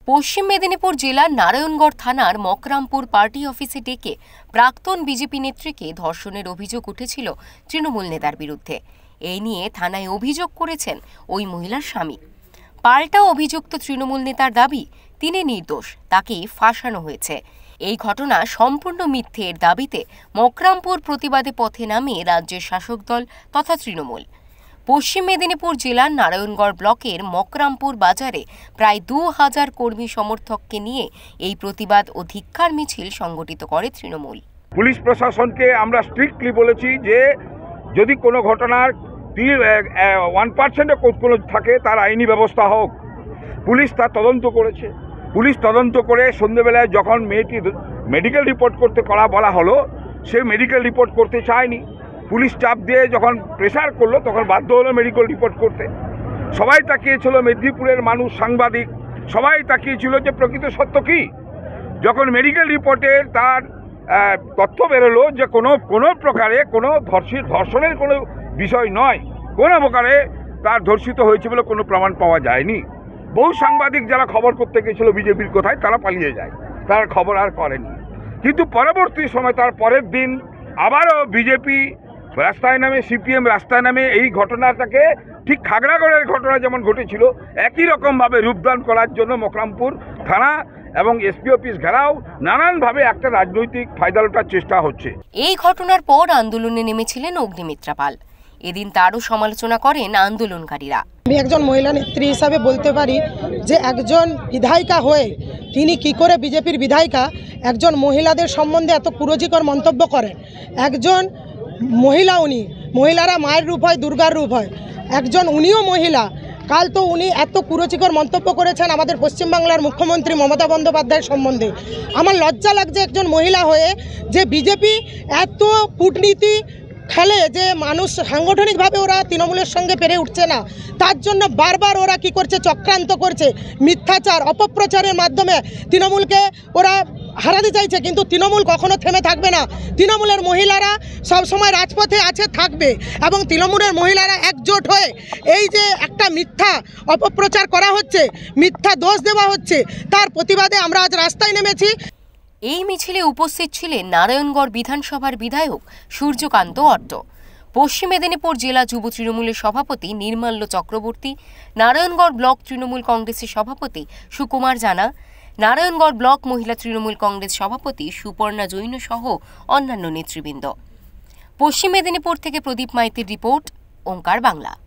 পশ্চিম মেদিনীপুর জেলার নারায়ণগড় থানার মকরামপুর পার্টি অফিসে ডেকে প্রাক্তন বিজেপি নেত্রীকে ধর্ষণের অভিযোগ উঠেছিল তৃণমূল নেতার বিরুদ্ধে। এই নিয়ে থানায় অভিযোগ করেছেন ওই মহিলার স্বামী। পাল্টা অভিযুক্ত তৃণমূল নেতার দাবি তিনি নির্দোষ, তাকে ফাঁসানো হয়েছে। এই ঘটনা সম্পূর্ণ মিথ্যের দাবিতে মকরামপুর প্রতিবাদে পথে নামে রাজ্যের শাসক দল তথা তৃণমূল। পশ্চিম মেদিনীপুর জেলার নারায়ণগড় ব্লকের মকরামপুর বাজারে প্রায় 2000 কর্মী সমর্থককে নিয়ে এই প্রতিবাদ ও ধিক্কার মিছিল সংগঠিত করে তৃণমূল। পুলিশ প্রশাসনকে আমরা স্ট্রিক্টলি বলেছি যে যদি কোনো ঘটনার 1% কোনো থাকে তার আইনি ব্যবস্থা হোক। পুলিশ তার তদন্ত করেছে। পুলিশ তদন্ত করে সন্ধ্যেবেলায় যখন মেয়েটি মেডিকেল রিপোর্ট করতে বলা হলো, সে মেডিকেল রিপোর্ট করতে চায়নি। পুলিশ চাপ দিয়ে যখন প্রেসার করলো তখন বাধ্য হলো মেডিকেল রিপোর্ট করতে। সবাই তাকিয়েছিল, মেদিনীপুরের মানুষ, সাংবাদিক সবাই তাকিয়েছিল যে প্রকৃত সত্য কী। যখন মেডিকেল রিপোর্টের তার তথ্য বেরোলো যে কোনো প্রকারে কোনো ধর্ষণের কোনো বিষয় নয়, কোনো প্রকারে তার ধর্ষিত হয়েছে বলে কোনো প্রমাণ পাওয়া যায়নি। বহু সাংবাদিক যারা খবর করতে গেছিল বিজেপির কোথায়, তারা পালিয়ে যায়, তারা খবর আর করেনি। কিন্তু পরবর্তী সময় তার পরের দিন আবারও বিজেপি রাস্তায় নামে, সিপিএম রাস্তায় নামে এই ঘটনাটাকে ঠিক খাগড়াগড়ের ঘটনা যেমন ঘটেছিল একই রকমভাবে রূপদান করার জন্য মকরামপুর থানা এবং এসপি অফিস ঘেরাও নানানভাবে একটা রাজনৈতিক ফায়দা লোটার চেষ্টা হচ্ছে। এই ঘটনার পর আন্দোলনে নেমেছিলেন অগ্নিমিত্রা পাল। এদিন তারও সমালোচনা করেন আন্দোলনকারীরা। আমি একজন মহিলা নেত্রী হিসাবে বলতে পারি যে একজন বিধায়িকা হয়ে তিনি কি করে বিজেপির বিধায়িকা একজন মহিলাদের সম্বন্ধে এত কুরুচিকর মন্তব্য করেন। একজন মহিলা, উনি মহিলারা মায়ের রূপ হয়, দুর্গার রূপ হয়। একজন উনিও মহিলা, কাল তো উনি এত কুরুচিকর মন্তব্য করেছেন আমাদের পশ্চিমবাংলার মুখ্যমন্ত্রী মমতা বন্দ্যোপাধ্যায়ের সম্বন্ধে। আমার লজ্জা লাগছে একজন মহিলা হয়ে যে বিজেপি এত কূটনীতি খেলে যে মানুষ সাংগঠনিকভাবে ওরা তৃণমূলের সঙ্গে পেরে উঠছে না, তার জন্য বারবার ওরা কি করছে, চক্রান্ত করছে, মিথ্যাচার অপপ্রচারের মাধ্যমে তৃণমূলকে ওরা হারাতে চাইছে। কিন্তু তৃণমূল কখনো থেমে থাকবে না। তৃণমূলের মহিলারা সবসময় রাজপথে আছে, থাকবে, এবং তৃণমূলের মহিলারা একজোট হয়ে এই যে একটা মিথ্যা অপপ্রচার করা হচ্ছে, মিথ্যা দোষ দেওয়া হচ্ছে, তার প্রতিবাদে আমরা আজ রাস্তায় নেমেছি। এই মিছিলে উপস্থিত ছিলেন নারায়ণগড় বিধানসভার বিধায়ক সূর্যকান্ত অর্ত, পশ্চিম মেদিনীপুর জেলা যুব তৃণমূলের সভাপতি নির্মাল্য চক্রবর্তী, নারায়ণগড় ব্লক তৃণমূল কংগ্রেসের সভাপতি সুকুমার জানা, নারায়ণগড় ব্লক মহিলা তৃণমূল কংগ্রেস সভাপতি সুপর্ণা জৈন সহ অন্যান্য নেতৃবৃন্দ। পশ্চিম মেদিনীপুর থেকে প্রদীপ মাইতির রিপোর্ট, ওঙ্কার বাংলা।